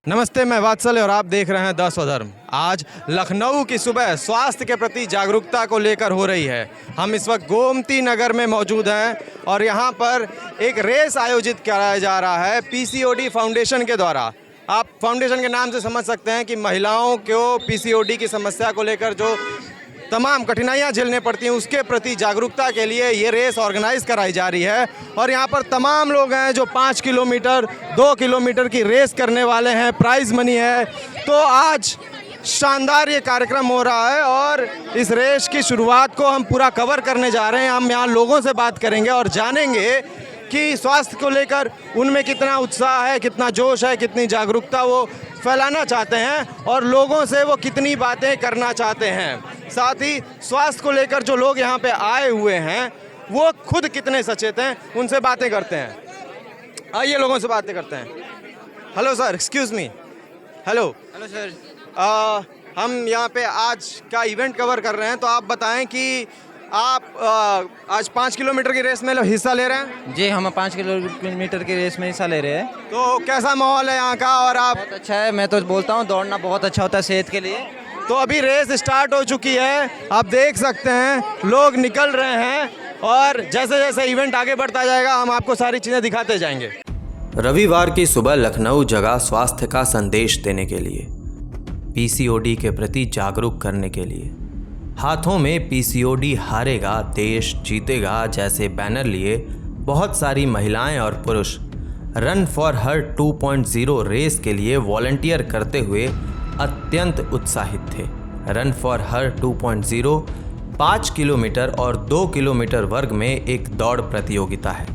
नमस्ते, मैं वात्सल और आप देख रहे हैं 10 स्वधर्म। आज लखनऊ की सुबह स्वास्थ्य के प्रति जागरूकता को लेकर हो रही है। हम इस वक्त गोमती नगर में मौजूद हैं और यहाँ पर एक रेस आयोजित कराया जा रहा है पीसीओडी फाउंडेशन के द्वारा। आप फाउंडेशन के नाम से समझ सकते हैं कि महिलाओं को पीसीओडी की समस्या को लेकर जो तमाम कठिनाइयाँ झेलने पड़ती हैं उसके प्रति जागरूकता के लिए ये रेस ऑर्गेनाइज कराई जा रही है। और यहाँ पर तमाम लोग हैं जो 5 किलोमीटर 2 किलोमीटर की रेस करने वाले हैं, प्राइज़ मनी है। तो आज शानदार ये कार्यक्रम हो रहा है और इस रेस की शुरुआत को हम पूरा कवर करने जा रहे हैं। हम यहाँ लोगों से बात करेंगे और जानेंगे कि स्वास्थ्य को लेकर उनमें कितना उत्साह है, कितना जोश है, कितनी जागरूकता वो फैलाना चाहते हैं और लोगों से वो कितनी बातें करना चाहते हैं। साथ ही स्वास्थ्य को लेकर जो लोग यहाँ पे आए हुए हैं वो खुद कितने सचेत हैं, उनसे बातें करते हैं। आइए लोगों से बातें करते हैं। Hello sir, excuse me. Hello sir. हम यहाँ पे आज का इवेंट कवर कर रहे हैं, तो आप बताएं कि आप आज 5 किलोमीटर की रेस में हिस्सा ले रहे हैं। जी, हम 5 किलोमीटर की रेस में हिस्सा ले रहे हैं। तो कैसा माहौल है यहाँ का? और आप? बहुत अच्छा है। मैं तो बोलता हूँ दौड़ना बहुत अच्छा होता है सेहत के लिए। तो अभी रेस स्टार्ट हो चुकी है, आप देख सकते हैं लोग निकल रहे हैं और जैसे जैसे इवेंट आगे बढ़ता जाएगा हम आपको सारी चीज़ें दिखाते जाएंगे। रविवार की सुबह लखनऊ जगह स्वास्थ्य का संदेश देने के लिए, पीसीओडी के प्रति जागरूक करने के लिए। हाथों में पीसीओडी हारेगा देश जीतेगा जैसे बैनर लिए बहुत सारी महिलाएं और पुरुष रन फॉर हर 2.0 रेस के लिए वॉलंटियर करते हुए अत्यंत उत्साहित थे। रन फॉर हर 2.0 5 किलोमीटर और 2 किलोमीटर वर्ग में एक दौड़ प्रतियोगिता है।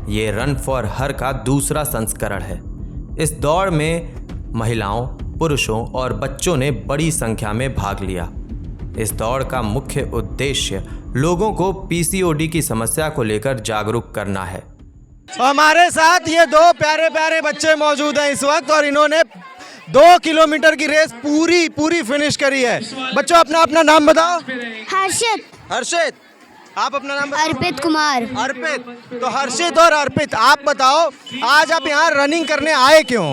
ये रन फॉर हर का दूसरा संस्करण है। इस दौड़ में महिलाओं, पुरुषों और बच्चों ने बड़ी संख्या में भाग लिया। इस दौड़ का मुख्य उद्देश्य लोगों को पीसीओडी की समस्या को लेकर जागरूक करना है। हमारे साथ ये दो प्यारे प्यारे बच्चे मौजूद हैं इस वक्त और इन्होंने 2 किलोमीटर की रेस पूरी फिनिश करी है। बच्चों अपना अपना नाम बताओ। हर्षित, आप अपना नाम बताओ। अर्पित कुमार। अर्पित। तो हर्षित और अर्पित, आप बताओ आज आप यहाँ रनिंग करने आए क्यों?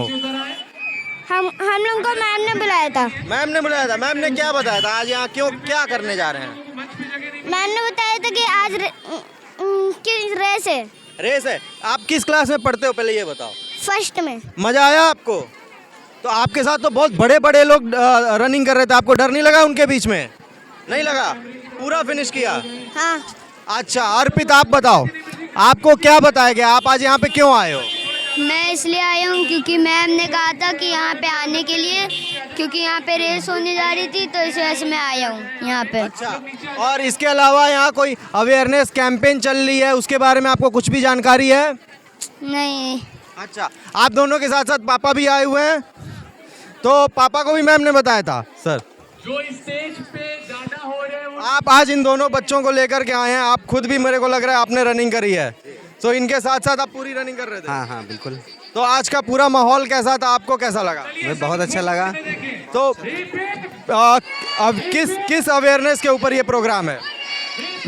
हम लोग को मैम ने बुलाया था। मैम ने बुलाया था। मैम ने क्या बताया था आज यहाँ क्यों क्या करने जा रहे हैं? मैम ने बताया था कि आज रेस है। रेस है। आप किस क्लास में पढ़ते हो पहले ये बताओ? फर्स्ट में। मजा आया आपको? तो आपके साथ तो बहुत बड़े बड़े लोग रनिंग कर रहे थे, आपको डर नहीं लगा उनके बीच में? नहीं लगा? पूरा फिनिश किया? हाँ। अच्छा अर्पित, आप बताओ आपको क्या बताया गया, आप आज यहाँ पे क्यों आए हो? मैं इसलिए आया हूँ क्योंकि मैम ने कहा था कि यहाँ पे आने के लिए, क्योंकि यहाँ पे रेस होने जा रही थी तो इस वजह से मैं आया हूँ यहाँ पे। अच्छा, और इसके अलावा यहाँ कोई अवेयरनेस कैंपेन चल रही है उसके बारे में आपको कुछ भी जानकारी है? नहीं। अच्छा, आप दोनों के साथ साथ पापा भी आए हुए हैं, तो पापा को भी मैम ने बताया था। सर जो स्टेज पे ज्यादा हो रहे हैं आप आज इन दोनों बच्चों को लेकर के आए हैं, आप खुद भी मेरे को लग रहा है आपने रनिंग करी है, तो इनके साथ साथ आप पूरी रनिंग कर रहे थे? हाँ बिल्कुल। तो आज का पूरा माहौल कैसा था, आपको कैसा लगा? मुझे बहुत अच्छा लगा। तो अब किस अवेयरनेस के ऊपर ये प्रोग्राम है?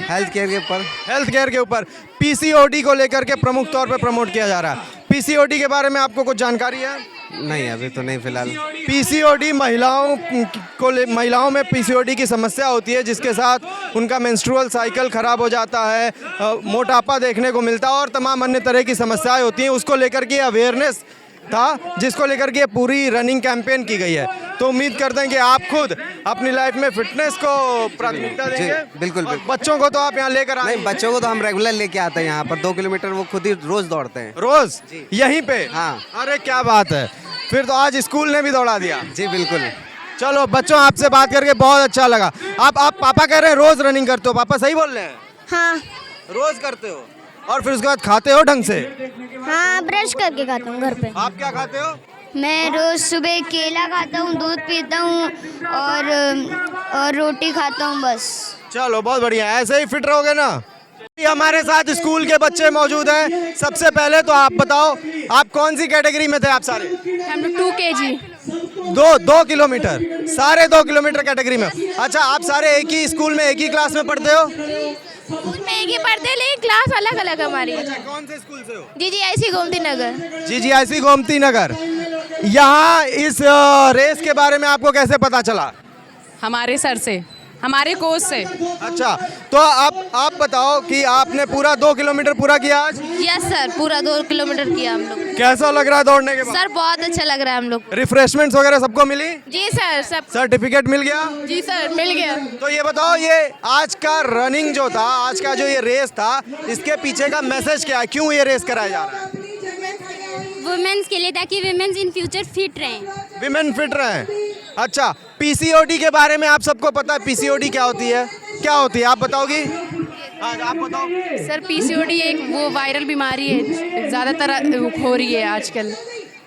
हेल्थ केयर के ऊपर। हेल्थ केयर के ऊपर पीसीओडी को लेकर के प्रमुख तौर पे प्रमोट किया जा रहा है। पीसीओडी के बारे में आपको कुछ जानकारी है? नहीं, अभी तो नहीं फिलहाल। पीसीओडी महिलाओं में पीसीओडी की समस्या होती है जिसके साथ उनका मेंस्ट्रुअल साइकिल खराब हो जाता है, मोटापा देखने को मिलता है और तमाम अन्य तरह की समस्याएं होती हैं। उसको लेकर के अवेयरनेस था जिसको लेकर के पूरी रनिंग कैंपेन की गई है। तो उम्मीद करते हैं कि आप खुद अपनी लाइफ में फिटनेस को प्राथमिकता देंगे। बिल्कुल। बच्चों को तो आप यहाँ लेकर आए? नहीं, बच्चों को तो हम रेगुलर लेके आते हैं यहाँ पर। 2 किलोमीटर वो खुद ही रोज दौड़ते हैं। रोज यहीं पे? हाँ। अरे क्या बात है, फिर तो आज स्कूल ने भी दौड़ा दिया। जी बिल्कुल। चलो बच्चों, आपसे बात करके बहुत अच्छा लगा। आप पापा कह रहे हैं रोज रनिंग करते हो, पापा सही बोल रहे हैं? हाँ। रोज करते हो और फिर उसके बाद खाते हो ढंग से? हाँ, ब्रश करके खाता हूँ घर पे। आप क्या खाते हो? मैं रोज सुबह केला खाता हूँ, दूध पीता हूँ और रोटी खाता हूँ बस। चलो बहुत बढ़िया, ऐसे ही फिट रहोगे ना। हमारे साथ स्कूल के बच्चे मौजूद हैं। सबसे पहले तो आप बताओ आप कौन सी कैटेगरी में थे? आप सारे? हम लोग 2 kg। 2 किलोमीटर, सारे 2 किलोमीटर कैटेगरी में। अच्छा, आप सारे एक ही स्कूल में एक ही क्लास में पढ़ते हो? स्कूल में एक ही पढ़ते हैं लेकिन क्लास अलग अलग हमारी। अच्छा, कौन से स्कूल से हो? जीजीआईसी गोमती नगर। जीजीआईसी गोमती नगर। यहाँ इस रेस के बारे में आपको कैसे पता चला? हमारे सर से, हमारे कोच से। अच्छा, तो आप बताओ कि आपने पूरा 2 किलोमीटर पूरा किया आज? यस सर, पूरा 2 किलोमीटर किया हम लोग। कैसा लग रहा है दौड़ने के बाद? सर बहुत अच्छा लग रहा है हम लोग। रिफ्रेशमेंट्स वगैरह सबको मिली? जी सर, सब। सर्टिफिकेट मिल गया? जी सर, मिल गया। तो ये बताओ, ये आज का रनिंग जो था, आज का जो ये रेस था, इसके पीछे का मैसेज क्या है? क्यों ये रेस कराया जा रहा है? वुमेन्स के लिए, ताकि वुमेन्स इन फ्यूचर फिट रहें। विमेन फिट रहें। अच्छा, पीसीओडी के बारे में आप सबको पता है? पीसीओडी क्या होती है? क्या होती है आप बताओगी? हाँ, आप बताओ। सर पीसीओडी एक वो वायरल बीमारी है, ज़्यादातर हो रही है आजकल।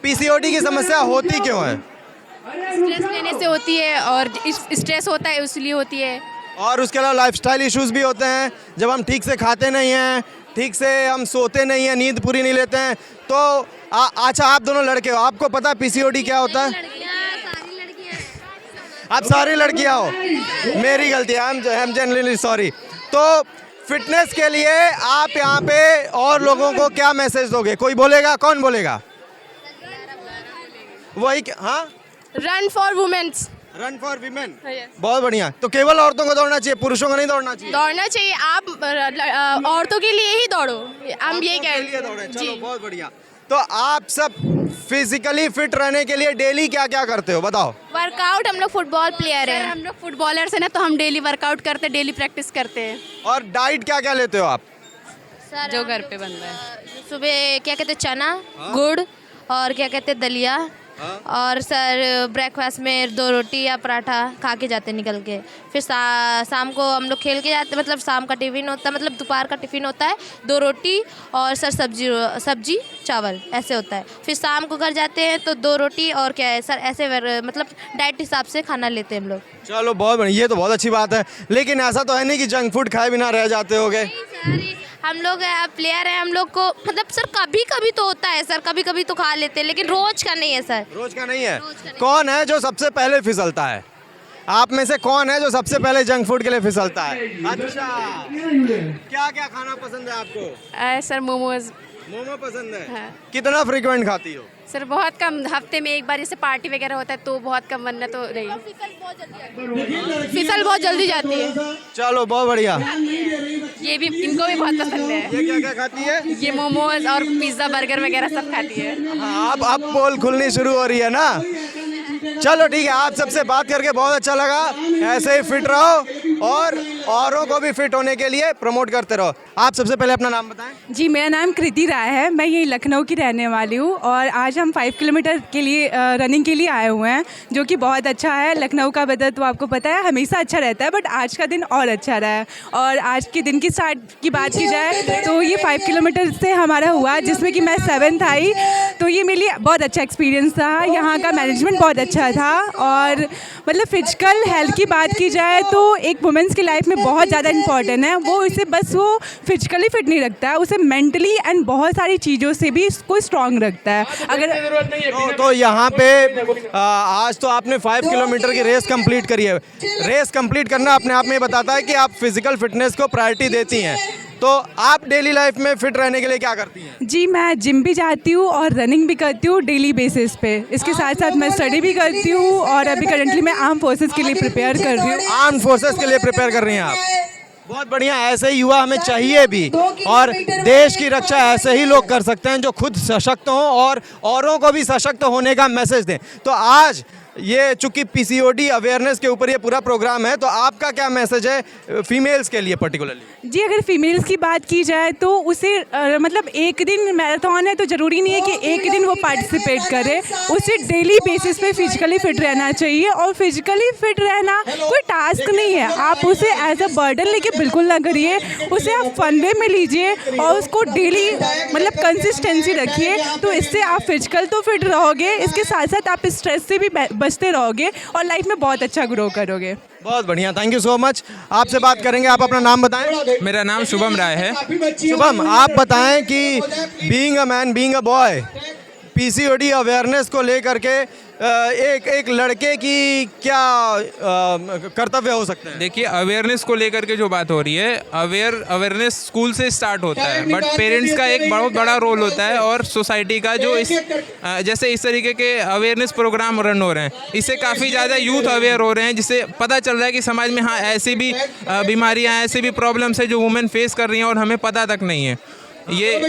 पीसीओडी की समस्या होती क्यों है? स्ट्रेस लेने से होती है, और स्ट्रेस होता है इसलिए होती है। और उसके अलावा लाइफस्टाइल इश्यूज भी होते हैं। जब हम ठीक से खाते नहीं हैं, ठीक से हम सोते नहीं हैं, नींद पूरी नहीं लेते हैं, तो अच्छा, आप दोनों लड़के हो, आपको पता है पीसीओडी क्या होता है? आप सारी लड़कियां हो, मेरी गलती है, आई एम जेन्युइनली सॉरी। तो फिटनेस के लिए आप यहाँ पे और लोगों को क्या मैसेज दोगे? कोई बोलेगा? कौन बोलेगा? वही, हाँ, run for womens. Run for women. बहुत बढ़िया। तो केवल औरतों को दौड़ना चाहिए, पुरुषों को नहीं दौड़ना चाहिए? दौड़ना चाहिए। आप औरतों के लिए ही दौड़ो, हम यही कह लिए दौड़े। रहे चलो, हैं। बहुत बढ़िया। तो आप सब फिजिकली फिट रहने के लिए डेली क्या क्या करते हो, बताओ? वर्कआउट, हम लोग फुटबॉल प्लेयर हैं। हम लोग फुटबॉलर्स हैं ना, तो हम डेली वर्कआउट करते हैं, डेली प्रैक्टिस करते हैं। और डाइट क्या क्या लेते हो आप? जो घर पे बन रहा है। सुबह क्या कहते हैं, चना, गुड़, और क्या कहते हैं, दलिया। और सर ब्रेकफास्ट में 2 रोटी या पराठा खा के जाते हैं निकल के। फिर शाम को हम लोग खेल के जाते, मतलब शाम का टिफ़िन होता है, मतलब दोपहर का टिफ़िन होता है, 2 रोटी और सर सब्जी चावल ऐसे होता है। फिर शाम को घर जाते हैं तो 2 रोटी और क्या है सर, ऐसे मतलब डाइट हिसाब से खाना लेते हैं हम लोग। चलो, बहुत बढ़िया, ये तो बहुत अच्छी बात है। लेकिन ऐसा तो है नहीं कि जंक फूड खाए बिना रह जाते होगे? हम लोग प्लेयर हैं, हम लोग को मतलब सर कभी कभी तो होता है सर, कभी कभी तो खा लेते हैं, लेकिन रोज का नहीं है सर। रोज का नहीं है। कौन है जो सबसे पहले फिसलता है? आप में से कौन है जो सबसे पहले जंक फूड के लिए फिसलता है? अच्छा, क्या क्या खाना पसंद है आपको? सर मोमोज। मोमो पसंद है? हाँ। कितना फ्रीक्वेंट खाती हो? सर बहुत कम, हफ्ते में एक बार, जैसे पार्टी वगैरह होता है तो बहुत कम, वरना तो नहीं। फिसल बहुत जल्दी जाती है। चलो, बहुत बढ़िया। ये भी, इनको भी बहुत पसंद है। ये क्या क्या खाती है? ये मोमोज और पिज्ज़ा बर्गर वगैरह सब खाती है। हाँ, अब पोल खुलनी शुरू हो रही है ना। चलो ठीक है, आप सबसे बात करके बहुत अच्छा लगा। ऐसे ही फिट रहो और औरों को भी फिट होने के लिए प्रमोट करते रहो। आप सबसे पहले अपना नाम बताएं। जी, मेरा नाम कृति राय है, मैं यही लखनऊ की रहने वाली हूँ और आज हम 5 किलोमीटर के लिए रनिंग के लिए आए हुए हैं, जो कि बहुत अच्छा है। लखनऊ का वेदर तो आपको पता है हमेशा अच्छा रहता है, बट आज का दिन और अच्छा रहा है। और आज के दिन की स्टार्ट की बात की जाए तो ये 5 किलोमीटर से हमारा हुआ, जिसमें कि मैं 7th आई, तो ये मेरे लिए बहुत अच्छा एक्सपीरियंस था। यहाँ का मैनेजमेंट बहुत अच्छा था और मतलब फिजिकल हेल्थ की बात की जाए तो एक वुमेंस की लाइफ में बहुत ज़्यादा इंपॉर्टेंट है। वो इसे बस वो फिजिकली फिट नहीं रखता है, उसे मेंटली एंड बहुत सारी चीज़ों से भी इसको स्ट्रांग रखता है। अगर तो यहाँ पे आज तो आपने 5 किलोमीटर की रेस कंप्लीट करी है। रेस कंप्लीट करना अपने आप में बताता है कि आप फिजिकल फिटनेस को प्रायोरिटी देती हैं। तो आप डेली लाइफ में फिट रहने के लिए क्या करती हैं? जी, मैं जिम भी जाती हूँ और रनिंग भी करती हूँ डेली बेसिस पे। इसके साथ साथ मैं स्टडी भी करती हूँ और अभी करंटली मैं आर्म फोर्सेस के लिए प्रिपेयर कर रही हूँ। आर्म फोर्सेस के लिए प्रिपेयर कर रही हैं आप? बहुत बढ़िया। ऐसे ही युवा हमें चाहिए भी, और देश की रक्षा ऐसे ही लोग कर सकते हैं जो खुद सशक्त हों और औरों को भी सशक्त होने का मैसेज दें। तो आज ये चूंकि पीसीओडी अवेयरनेस के ऊपर ये पूरा प्रोग्राम है, तो आपका क्या मैसेज है फीमेल्स के लिए पर्टिकुलरली? जी, अगर फीमेल्स की बात की जाए तो उसे मतलब एक दिन मैराथन है तो ज़रूरी नहीं है कि एक दिन वो पार्टिसिपेट करे। उसे डेली बेसिस पे फिजिकली फिट रहना चाहिए, और फिजिकली फिट रहना कोई टास्क नहीं है। आप उसे एज अ बर्डन लेके बिल्कुल ना करिए, उसे आप फन वे में लीजिए और उसको डेली मतलब कंसिस्टेंसी रखिए, तो इससे आप फिजिकल तो फिट रहोगे, इसके साथ साथ आप स्ट्रेस से भी बचते रहोगे और लाइफ में बहुत अच्छा ग्रो करोगे। बहुत बढ़िया, थैंक यू सो मच। आपसे बात करेंगे, आप अपना नाम बताएं। मेरा नाम शुभम राय है। शुभम, आप बताएं कि being a man, being a boy, PCOD awareness को लेकर के एक लड़के की क्या कर्तव्य हो सकते हैं? देखिए, अवेयरनेस को लेकर के जो बात हो रही है, अवेयरनेस स्कूल से स्टार्ट होता है, बट पेरेंट्स का एक बहुत बड़ा रोल होता है और सोसाइटी का जो जैसे इस तरीके के अवेयरनेस प्रोग्राम रन हो रहे हैं, इससे काफ़ी ज़्यादा यूथ अवेयर हो रहे हैं, जिससे पता चल रहा है कि समाज में हाँ ऐसी भी बीमारियाँ, ऐसी भी प्रॉब्लम्स है जो वुमेन फेस कर रही हैं और हमें पता तक नहीं है। ये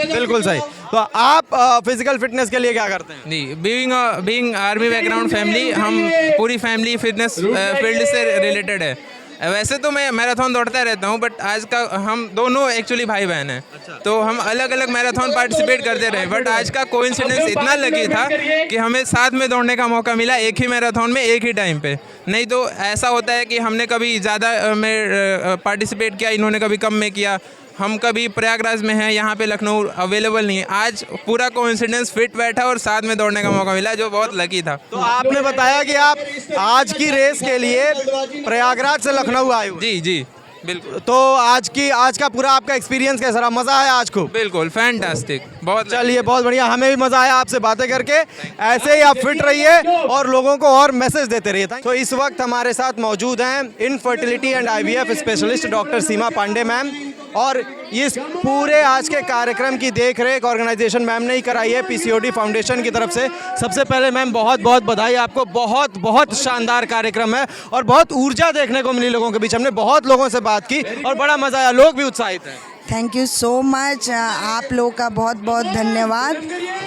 बिल्कुल सही। तो आप फिजिकल फिटनेस के लिए क्या करते हैं? जी, बीइंग आर्मी बैकग्राउंड फैमिली, हम पूरी फैमिली फिटनेस फील्ड से रिलेटेड है। वैसे तो मैं मैराथन दौड़ता रहता हूँ, बट आज का हम दोनों एक्चुअली भाई बहन हैं। तो हम अलग अलग मैराथन पार्टिसिपेट करते रहे, बट आज का कोइंसिडेंस इतना लकी था कि हमें साथ में दौड़ने का मौका मिला, एक ही मैराथन में एक ही टाइम पे। नहीं तो ऐसा होता है कि हमने कभी ज़्यादा में पार्टिसिपेट किया, इन्होंने कभी कम में किया। हम कभी प्रयागराज में हैं, यहाँ पे लखनऊ अवेलेबल नहीं है। आज पूरा कोइंसिडेंस फिट बैठा और साथ में दौड़ने का मौका मिला, जो बहुत लकी था। तो आपने बताया कि आप आज की रेस के लिए प्रयागराज से लखनऊ आए हो। जी जी बिल्कुल। तो आज का पूरा आपका एक्सपीरियंस कैसा रहा? मज़ा आया आज को? बिल्कुल फैंटास्टिक, बहुत। चलिए, बहुत बढ़िया, हमें भी मज़ा आया आपसे बातें करके। ऐसे ही आप फिट रहिए और लोगों को और मैसेज देते रहिए। तो इस वक्त हमारे साथ मौजूद हैं infertility and IVF specialist doctor Seema Pandey ma'am, और इस पूरे आज के कार्यक्रम की देखरेख ऑर्गेनाइजेशन मैम ने ही कराई है पीसीओडी फाउंडेशन की तरफ से। सबसे पहले मैम बहुत बहुत बधाई आपको, बहुत बहुत शानदार कार्यक्रम है और बहुत ऊर्जा देखने को मिली लोगों के बीच। हमने बहुत लोगों से बात की और बड़ा मज़ा आया, लोग भी उत्साहित हैं। थैंक यू सो मच, आप लोगों का बहुत बहुत धन्यवाद।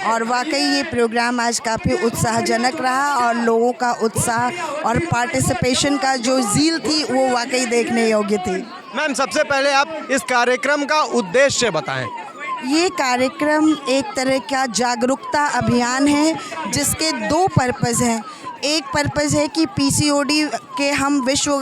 और वाकई ये प्रोग्राम आज काफ़ी उत्साहजनक रहा और लोगों का उत्साह और पार्टिसिपेशन का जो ज़ील थी वो वाकई देखने योग्य थी। मैम, सबसे पहले आप इस कार्यक्रम का उद्देश्य बताएं। ये कार्यक्रम एक तरह का जागरूकता अभियान है जिसके दो पर्पज़ हैं। एक पर्पज़ है कि पीसीओडी के हम विश्व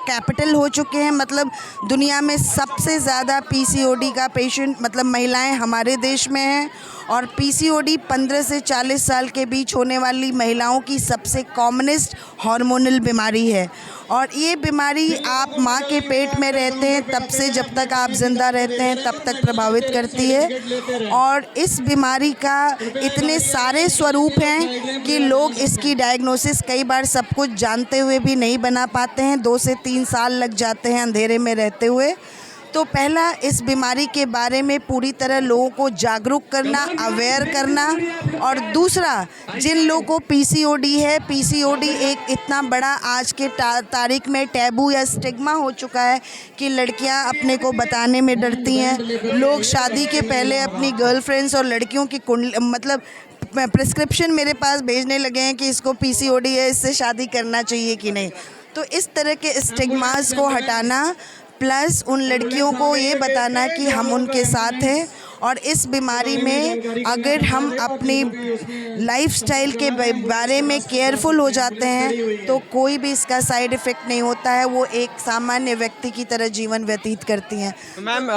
कैपिटल हो चुके हैं, मतलब दुनिया में सबसे ज़्यादा पीसीओडी का पेशेंट मतलब महिलाएं हमारे देश में हैं, और पीसीओडी 15 से 40 साल के बीच होने वाली महिलाओं की सबसे कॉमनेस्ट हार्मोनल बीमारी है। और ये बीमारी आप माँ के पेट में रहते हैं तब से जब तक आप ज़िंदा रहते हैं तब तक प्रभावित करती है। और इस बीमारी का इतने सारे स्वरूप हैं कि लोग इसकी डायग्नोसिस कई बार सब कुछ जानते हुए भी नहीं बना पाते हैं, 2 से 3 साल लग जाते हैं अंधेरे में रहते हुए। तो पहला, इस बीमारी के बारे में पूरी तरह लोगों को जागरूक करना, अवेयर करना। और दूसरा, जिन लोगों को पीसीओडी है, पीसीओडी एक इतना बड़ा आज के तारीख में टैबू या स्टिग्मा हो चुका है कि लड़कियां अपने को बताने में डरती हैं। लोग शादी के पहले अपनी गर्लफ्रेंड्स और लड़कियों की मतलब प्रिस्क्रिप्शन मेरे पास भेजने लगे हैं कि इसको पीसीओडी है, इससे शादी करना चाहिए कि नहीं। तो इस तरह के स्टिग्मास को हटाना, प्लस उन लड़कियों को ये बताना कि हम उनके साथ हैं। और इस बीमारी में अगर हम अपनी लाइफस्टाइल के बारे में केयरफुल हो जाते हैं तो कोई भी इसका साइड इफ़ेक्ट नहीं होता है, वो एक सामान्य व्यक्ति की तरह जीवन व्यतीत करती हैं। मैम,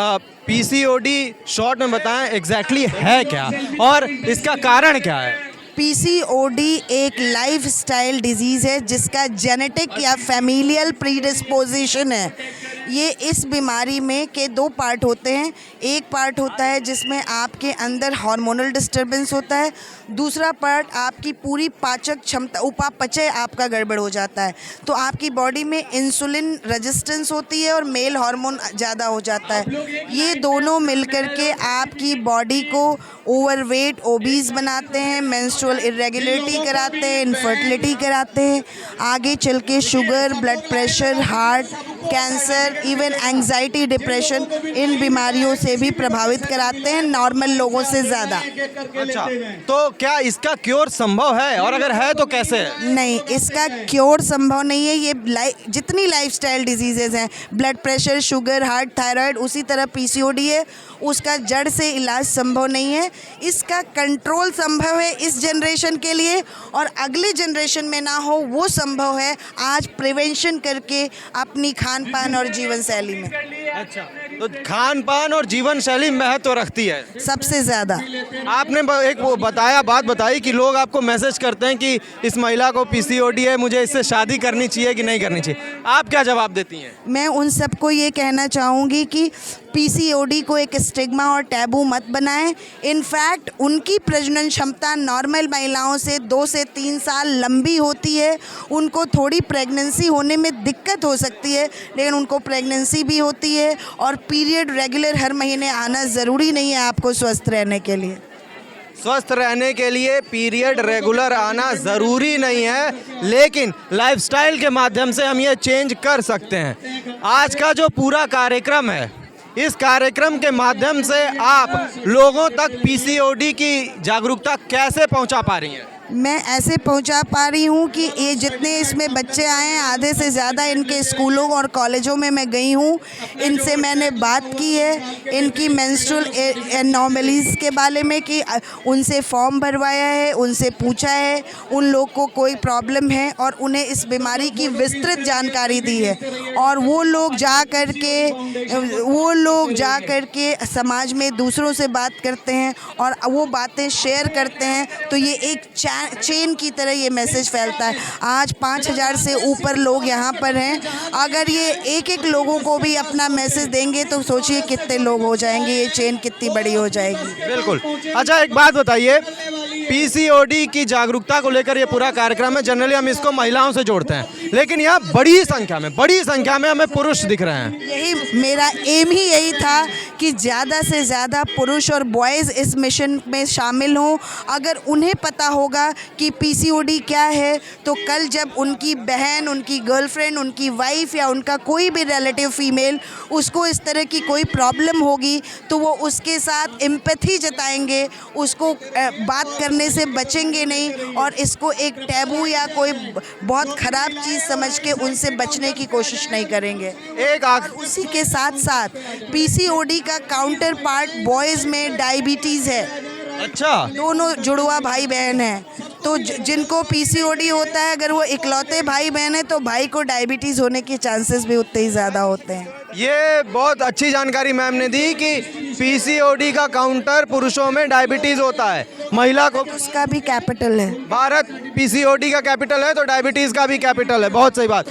पीसीओडी शॉर्ट में बताएं एग्जैक्टली है क्या और इसका कारण क्या है? पीसीओडी एक लाइफस्टाइल डिजीज़ है जिसका जेनेटिक या फैमिलियल प्रीडिस्पोजिशन है। ये इस बीमारी में के 2 पार्ट होते हैं। एक पार्ट होता है जिसमें आपके अंदर हार्मोनल डिस्टर्बेंस होता है, दूसरा पार्ट आपकी पूरी पाचक क्षमता, उपापचय आपका गड़बड़ हो जाता है। तो आपकी बॉडी में इंसुलिन रेजिस्टेंस होती है और मेल हार्मोन ज़्यादा हो जाता है। ये दोनों मिलकर के आपकी बॉडी को ओवरवेट, ओबीज बनाते हैं, मेंस्ट्रुअल इरेगुलरिटी कराते हैं, इनफर्टिलिटी कराते हैं, आगे चल के sugar, blood pressure, heart, cancer, even anxiety, depression, इन बीमारियों से भी प्रभावित कराते हैं नॉर्मल लोगों से ज़्यादा। अच्छा, तो क्या इसका क्योर संभव है और अगर है तो कैसे है? नहीं, इसका क्योर संभव नहीं है। ये जितनी लाइफस्टाइल डिजीज़ेज़ हैं, blood pressure, sugar, heart, thyroid, उसी तरह पीसीओडी है, उसका जड़ से इलाज संभव नहीं है। इसका कंट्रोल संभव है इस जनरेशन के लिए, और अगले जनरेशन में ना हो वो संभव है आज प्रिवेंशन करके अपनी खान पान और जीवन शैली में। अच्छा, तो खान पान और जीवन शैली महत्व रखती है सबसे ज़्यादा। आपने एक वो बात बताई कि लोग आपको मैसेज करते हैं कि इस महिला को पीसीओडी है, मुझे इससे शादी करनी चाहिए कि नहीं करनी चाहिए, आप क्या जवाब देती हैं? मैं उन सबको ये कहना चाहूँगी कि पीसीओडी को एक स्टिग्मा और टैबू मत बनाएं। इनफैक्ट उनकी प्रजनन क्षमता नॉर्मल महिलाओं से 2 से 3 साल लंबी होती है। उनको थोड़ी प्रेगनेंसी होने में दिक्कत हो सकती है, लेकिन उनको प्रेगनेंसी भी होती है और पीरियड रेगुलर हर महीने आना ज़रूरी नहीं है आपको स्वस्थ रहने के लिए। स्वस्थ रहने के लिए पीरियड रेगुलर आना ज़रूरी नहीं है, लेकिन लाइफस्टाइल के माध्यम से हम ये चेंज कर सकते हैं। आज का जो पूरा कार्यक्रम है, इस कार्यक्रम के माध्यम से आप लोगों तक पीसीओडी की जागरूकता कैसे पहुंचा पा रही हैं? मैं ऐसे पहुंचा पा रही हूं कि ये जितने इसमें बच्चे आए हैं, आधे से ज़्यादा इनके स्कूलों और कॉलेजों में मैं गई हूं, इनसे मैंने बात की है इनकी मेंस्ट्रुअल एनॉमलीज़ के बारे में, कि उनसे फॉर्म भरवाया है, उनसे पूछा है उन लोग को कोई प्रॉब्लम है और उन्हें इस बीमारी की विस्तृत जानकारी दी है। और वो लोग जा कर के समाज में दूसरों से बात करते हैं और वो बातें शेयर करते हैं, तो ये एक चेन की तरह ये मैसेज फैलता है। आज 5000 से ऊपर लोग यहाँ पर हैं। अगर ये एक लोगों को भी अपना मैसेज देंगे तो सोचिए कितने लोग हो जाएंगे, ये चेन कितनी बड़ी हो जाएगी। बिल्कुल। अच्छा, एक बात बताइए, पीसीओडी की जागरूकता को लेकर ये पूरा कार्यक्रम है। जनरली हम इसको महिलाओं से जोड़ते हैं, लेकिन यहाँ बड़ी संख्या में हमें पुरुष दिख रहे हैं। यही मेरा एम ही यही था कि ज़्यादा से ज़्यादा पुरुष और बॉयज़ इस मिशन में शामिल हों। अगर उन्हें पता होगा कि पीसीओडी क्या है, तो कल जब उनकी बहन, उनकी गर्लफ्रेंड, उनकी वाइफ या उनका कोई भी रिलेटिव फीमेल उसको इस तरह की कोई प्रॉब्लम होगी, तो वो उसके साथ एम्पैथी जताएंगे, उसको बात करने से बचेंगे नहीं और इसको एक टैबू या कोई बहुत ख़राब चीज़ समझ के उनसे बचने की कोशिश नहीं करेंगे। उसी के साथ साथ पीसीओडी का काउंटर पार्ट बॉयज़ में डायबिटीज़ है। अच्छा, दोनों जुड़वा भाई बहन हैं, तो जिनको पीसीओडी होता है, अगर वो इकलौते भाई बहन हैं तो भाई को डायबिटीज़ होने के चांसेस भी उतने ही ज़्यादा होते हैं। ये बहुत अच्छी जानकारी मैम ने दी कि पीसीओडी का काउंटर पुरुषों में डायबिटीज होता है, महिला को उसका भी कैपिटल है। भारत पीसीओडी का कैपिटल है तो डायबिटीज का भी कैपिटल है। बहुत सही बात।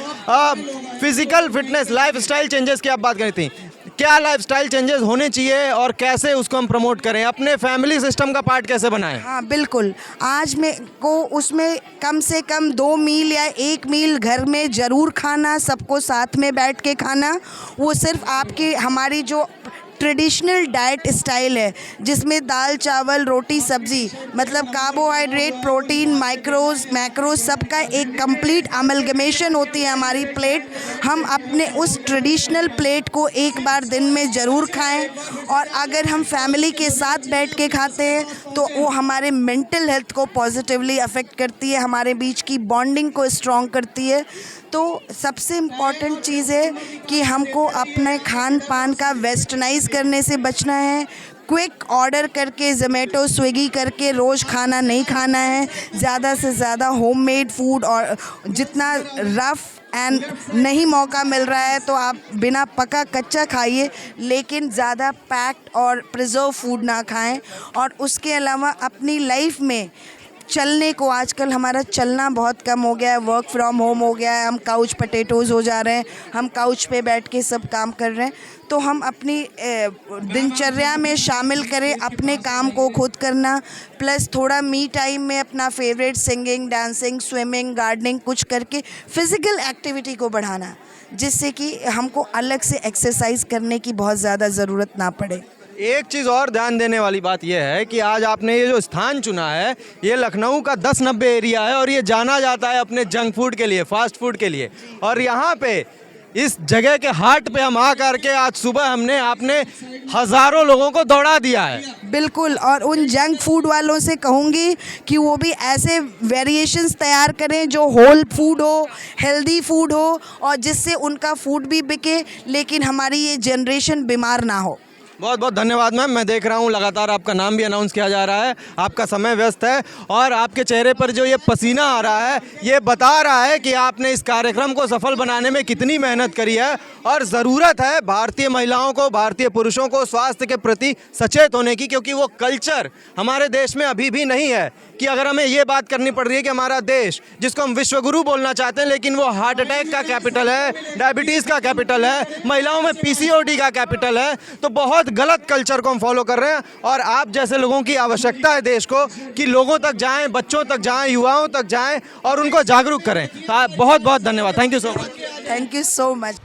फिजिकल फिटनेस, लाइफस्टाइल चेंजेस की आप बात करी थी, क्या लाइफस्टाइल चेंजेस होने चाहिए और कैसे उसको हम प्रमोट करें, अपने फैमिली सिस्टम का पार्ट कैसे बनाएं? हाँ बिल्कुल, आज में को उसमें कम से कम 2 मील या 1 मील घर में ज़रूर खाना, सबको साथ में बैठ के खाना। वो सिर्फ आपकी हमारी जो ट्रेडिशनल डाइट स्टाइल है, जिसमें दाल चावल रोटी सब्जी, मतलब कार्बोहाइड्रेट, प्रोटीन, मैक्रोज सबका एक कंप्लीट अमलगमेशन होती है हमारी प्लेट। हम अपने उस ट्रेडिशनल प्लेट को एक बार दिन में ज़रूर खाएं। और अगर हम फैमिली के साथ बैठ के खाते हैं तो वो हमारे मेंटल हेल्थ को पॉजिटिवली अफेक्ट करती है, हमारे बीच की बॉन्डिंग को स्ट्रॉन्ग करती है। तो सबसे इम्पॉर्टेंट चीज़ है कि हमको अपने खान पान का वेस्टर्नाइज करने से बचना है। क्विक ऑर्डर करके, ज़ोमैटो, स्विगी करके रोज़ खाना नहीं खाना है। ज़्यादा से ज़्यादा होममेड फूड, और जितना रफ़ एंड नहीं मौका मिल रहा है तो आप बिना पका कच्चा खाइए, लेकिन ज़्यादा पैक्ड और प्रिजर्व फूड ना खाएं। और उसके अलावा अपनी लाइफ में चलने को, आजकल हमारा चलना बहुत कम हो गया है, वर्क फ्रॉम होम हो गया है, हम काउच पोटैटोज़ हो जा रहे हैं, हम काउच पे बैठ के सब काम कर रहे हैं। तो हम अपनी दिनचर्या में शामिल करें अपने काम को खुद करना, प्लस थोड़ा मी टाइम में अपना favourite singing, dancing, swimming, gardening कुछ करके फिज़िकल एक्टिविटी को बढ़ाना, जिससे कि हमको अलग से एक्सरसाइज करने की बहुत ज़्यादा ज़रूरत ना पड़े। एक चीज़ और ध्यान देने वाली बात यह है कि आज आपने ये जो स्थान चुना है, ये लखनऊ का 10 नंबर एरिया है और ये जाना जाता है अपने जंक फूड के लिए, फास्ट फूड के लिए। और यहाँ पे इस जगह के हाट पे हम आ करके आज सुबह आपने हज़ारों लोगों को दौड़ा दिया है। बिल्कुल, और उन जंक फूड वालों से कहूँगी कि वो भी ऐसे वेरिएशंस तैयार करें जो होल फूड हो, हेल्दी फूड हो, और जिससे उनका फूड भी बिके लेकिन हमारी ये जनरेशन बीमार ना हो। बहुत बहुत धन्यवाद मैम। मैं देख रहा हूँ लगातार आपका नाम भी अनाउंस किया जा रहा है, आपका समय व्यस्त है और आपके चेहरे पर जो ये पसीना आ रहा है ये बता रहा है कि आपने इस कार्यक्रम को सफल बनाने में कितनी मेहनत करी है। और ज़रूरत है भारतीय महिलाओं को, भारतीय पुरुषों को स्वास्थ्य के प्रति सचेत होने की, क्योंकि वो कल्चर हमारे देश में अभी भी नहीं है कि अगर हमें ये बात करनी पड़ रही है कि हमारा देश, जिसको हम विश्वगुरु बोलना चाहते हैं, लेकिन वो हार्ट अटैक का कैपिटल है, डायबिटीज़ का कैपिटल है, महिलाओं में PCOD का कैपिटल है, तो बहुत गलत कल्चर को हम फॉलो कर रहे हैं। और आप जैसे लोगों की आवश्यकता है देश को कि लोगों तक जाएं, बच्चों तक जाएं, युवाओं तक जाएं और उनको जागरूक करें। बहुत बहुत धन्यवाद। Thank you so much. Thank you so much.